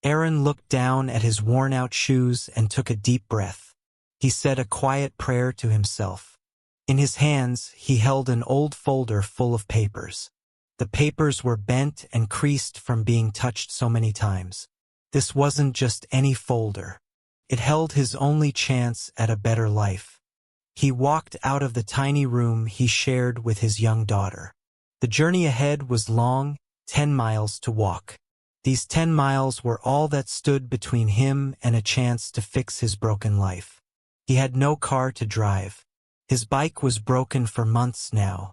Aaron looked down at his worn-out shoes and took a deep breath. He said a quiet prayer to himself. In his hands, he held an old folder full of papers. The papers were bent and creased from being touched so many times. This wasn't just any folder. It held his only chance at a better life. He walked out of the tiny room he shared with his young daughter. The journey ahead was long, 10 miles to walk. These 10 miles were all that stood between him and a chance to fix his broken life. He had no car to drive. His bike was broken for months now.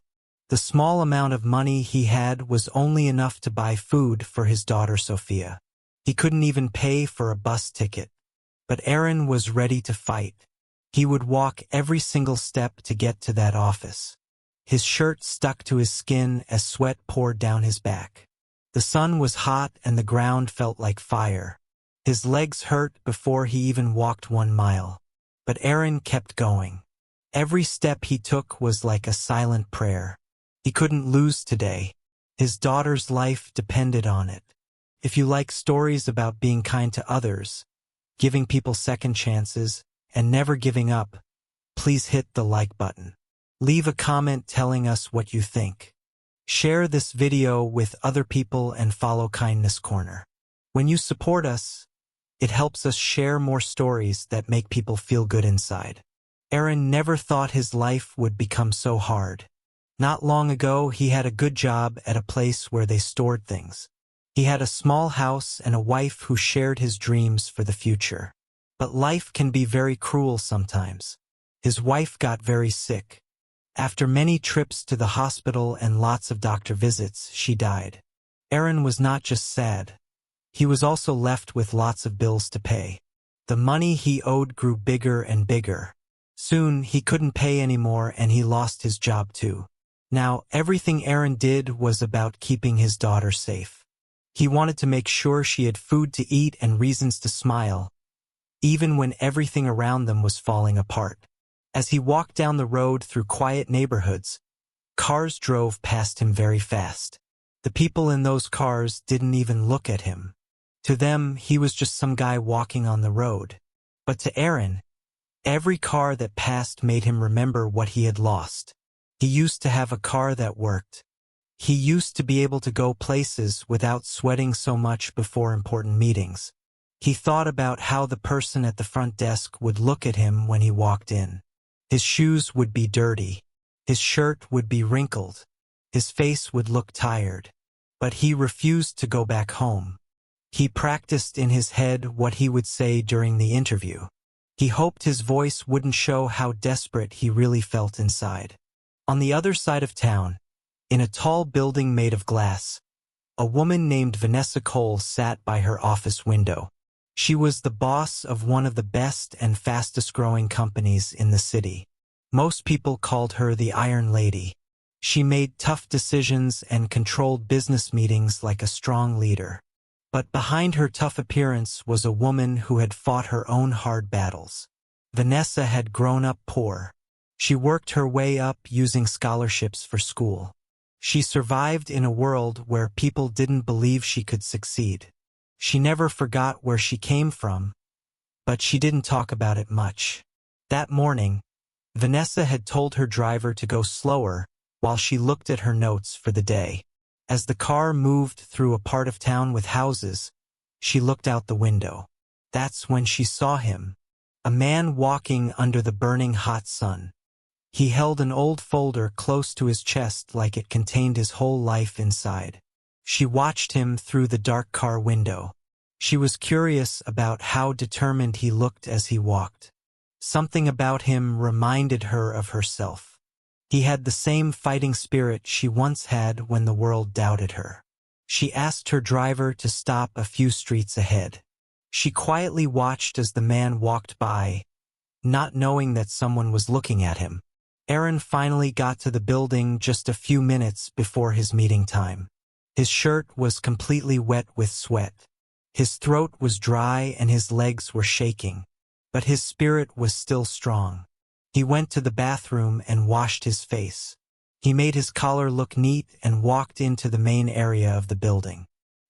The small amount of money he had was only enough to buy food for his daughter Sophia. He couldn't even pay for a bus ticket. But Aaron was ready to fight. He would walk every single step to get to that office. His shirt stuck to his skin as sweat poured down his back. The sun was hot and the ground felt like fire. His legs hurt before he even walked 1 mile. But Aaron kept going. Every step he took was like a silent prayer. He couldn't lose today. His daughter's life depended on it. If you like stories about being kind to others, giving people second chances, and never giving up, please hit the like button. Leave a comment telling us what you think. Share this video with other people and follow Kindness Corner. When you support us, it helps us share more stories that make people feel good inside. Aaron never thought his life would become so hard. Not long ago, he had a good job at a place where they stored things. He had a small house and a wife who shared his dreams for the future. But life can be very cruel sometimes. His wife got very sick. After many trips to the hospital and lots of doctor visits, she died. Aaron was not just sad. He was also left with lots of bills to pay. The money he owed grew bigger and bigger. Soon, he couldn't pay anymore and he lost his job too. Now, everything Aaron did was about keeping his daughter safe. He wanted to make sure she had food to eat and reasons to smile, even when everything around them was falling apart. As he walked down the road through quiet neighborhoods, cars drove past him very fast. The people in those cars didn't even look at him. To them, he was just some guy walking on the road. But to Aaron, every car that passed made him remember what he had lost. He used to have a car that worked. He used to be able to go places without sweating so much before important meetings. He thought about how the person at the front desk would look at him when he walked in. His shoes would be dirty. His shirt would be wrinkled. His face would look tired. But he refused to go back home. He practiced in his head what he would say during the interview. He hoped his voice wouldn't show how desperate he really felt inside. On the other side of town, in a tall building made of glass, a woman named Vanessa Cole sat by her office window. She was the boss of one of the best and fastest-growing companies in the city. Most people called her the Iron Lady. She made tough decisions and controlled business meetings like a strong leader. But behind her tough appearance was a woman who had fought her own hard battles. Vanessa had grown up poor. She worked her way up using scholarships for school. She survived in a world where people didn't believe she could succeed. She never forgot where she came from, but she didn't talk about it much. That morning, Vanessa had told her driver to go slower while she looked at her notes for the day. As the car moved through a part of town with houses, she looked out the window. That's when she saw him, a man walking under the burning hot sun. He held an old folder close to his chest like it contained his whole life inside. She watched him through the dark car window. She was curious about how determined he looked as he walked. Something about him reminded her of herself. He had the same fighting spirit she once had when the world doubted her. She asked her driver to stop a few streets ahead. She quietly watched as the man walked by, not knowing that someone was looking at him. Aaron finally got to the building just a few minutes before his meeting time. His shirt was completely wet with sweat. His throat was dry and his legs were shaking. But his spirit was still strong. He went to the bathroom and washed his face. He made his collar look neat and walked into the main area of the building.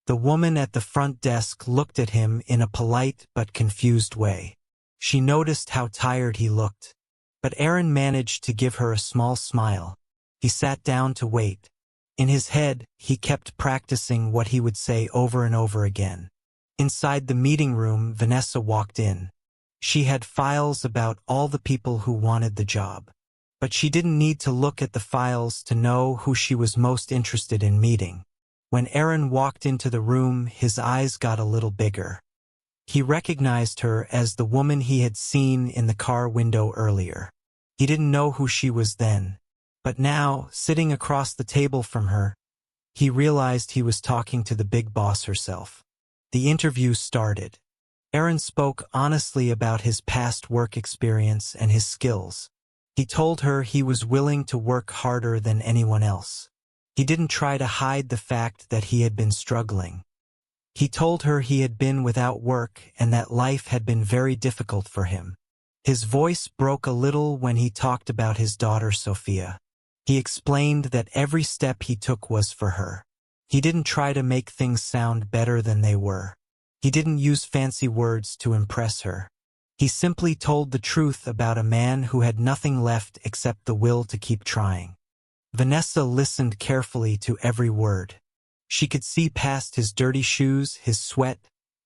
The woman at the front desk looked at him in a polite but confused way. She noticed how tired he looked, but Aaron managed to give her a small smile. He sat down to wait. In his head, he kept practicing what he would say over and over again. Inside the meeting room, Vanessa walked in. She had files about all the people who wanted the job. But she didn't need to look at the files to know who she was most interested in meeting. When Aaron walked into the room, his eyes got a little bigger. He recognized her as the woman he had seen in the car window earlier. He didn't know who she was then. But now, sitting across the table from her, he realized he was talking to the big boss herself. The interview started. Aaron spoke honestly about his past work experience and his skills. He told her he was willing to work harder than anyone else. He didn't try to hide the fact that he had been struggling. He told her he had been without work and that life had been very difficult for him. His voice broke a little when he talked about his daughter Sophia. He explained that every step he took was for her. He didn't try to make things sound better than they were. He didn't use fancy words to impress her. He simply told the truth about a man who had nothing left except the will to keep trying. Vanessa listened carefully to every word. She could see past his dirty shoes, his sweat,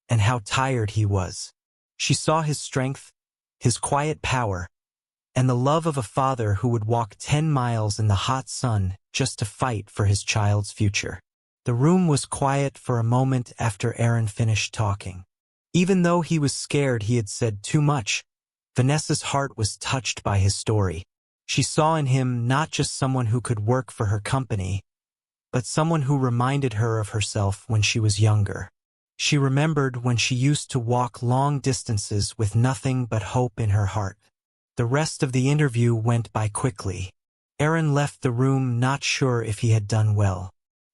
and how tired he was. She saw his strength, his quiet power, and the love of a father who would walk 10 miles in the hot sun just to fight for his child's future. The room was quiet for a moment after Aaron finished talking. Even though he was scared he had said too much, Vanessa's heart was touched by his story. She saw in him not just someone who could work for her company, but someone who reminded her of herself when she was younger. She remembered when she used to walk long distances with nothing but hope in her heart. The rest of the interview went by quickly. Aaron left the room not sure if he had done well.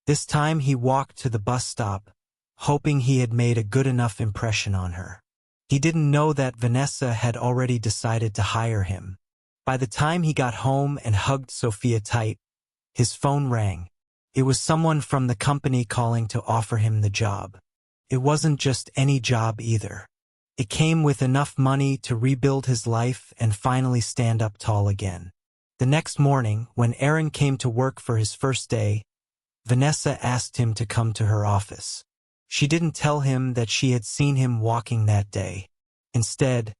This time he walked to the bus stop, hoping he had made a good enough impression on her. He didn't know that Vanessa had already decided to hire him. By the time he got home and hugged Sophia tight, his phone rang. It was someone from the company calling to offer him the job. It wasn't just any job either. It came with enough money to rebuild his life and finally stand up tall again. The next morning, when Aaron came to work for his first day, Vanessa asked him to come to her office. She didn't tell him that she had seen him walking that day. Instead,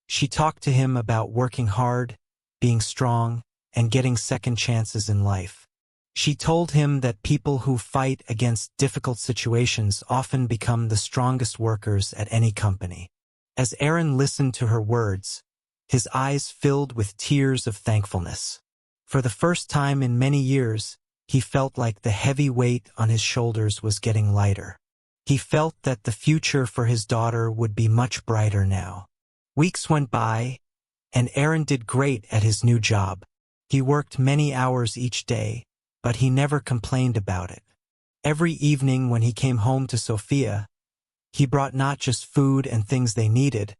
she talked to him about working hard, being strong, and getting second chances in life. She told him that people who fight against difficult situations often become the strongest workers at any company. As Aaron listened to her words, his eyes filled with tears of thankfulness. For the first time in many years, he felt like the heavy weight on his shoulders was getting lighter. He felt that the future for his daughter would be much brighter now. Weeks went by, and Aaron did great at his new job. He worked many hours each day, but he never complained about it. Every evening when he came home to Sophia, he brought not just food and things they needed,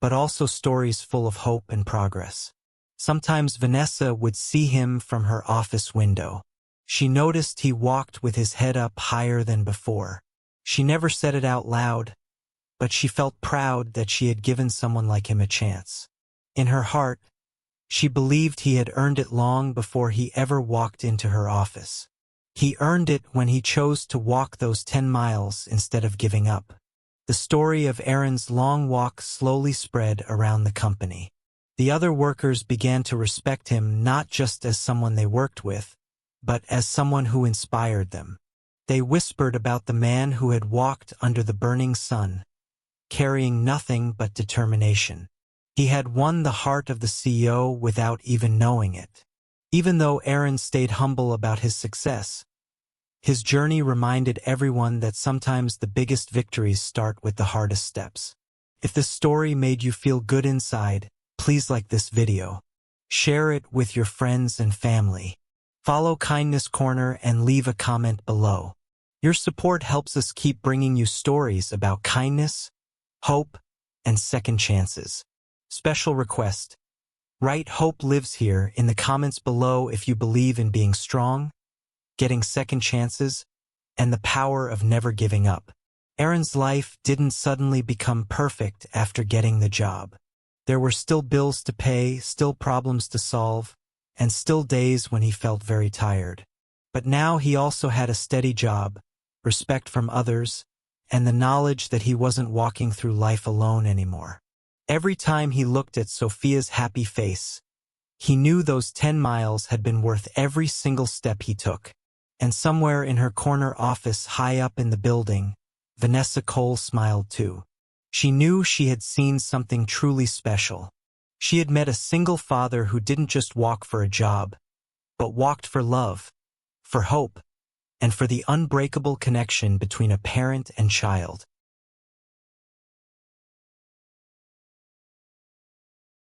but also stories full of hope and progress. Sometimes Vanessa would see him from her office window. She noticed he walked with his head up higher than before. She never said it out loud, but she felt proud that she had given someone like him a chance. In her heart, she believed he had earned it long before he ever walked into her office. He earned it when he chose to walk those 10 miles instead of giving up. The story of Aaron's long walk slowly spread around the company. The other workers began to respect him not just as someone they worked with, but as someone who inspired them. They whispered about the man who had walked under the burning sun, carrying nothing but determination. He had won the heart of the CEO without even knowing it. Even though Aaron stayed humble about his success, his journey reminded everyone that sometimes the biggest victories start with the hardest steps. If this story made you feel good inside, please like this video. Share it with your friends and family. Follow Kindness Corner and leave a comment below. Your support helps us keep bringing you stories about kindness, hope, and second chances. Special request: write "Hope lives here" in the comments below if you believe in being strong, getting second chances, and the power of never giving up. Aaron's life didn't suddenly become perfect after getting the job. There were still bills to pay, still problems to solve, and still days when he felt very tired. But now he also had a steady job, respect from others, and the knowledge that he wasn't walking through life alone anymore. Every time he looked at Sophia's happy face, he knew those 10 miles had been worth every single step he took. And somewhere in her corner office high up in the building, Vanessa Cole smiled too. She knew she had seen something truly special. She had met a single father who didn't just walk for a job, but walked for love, for hope, and for the unbreakable connection between a parent and child.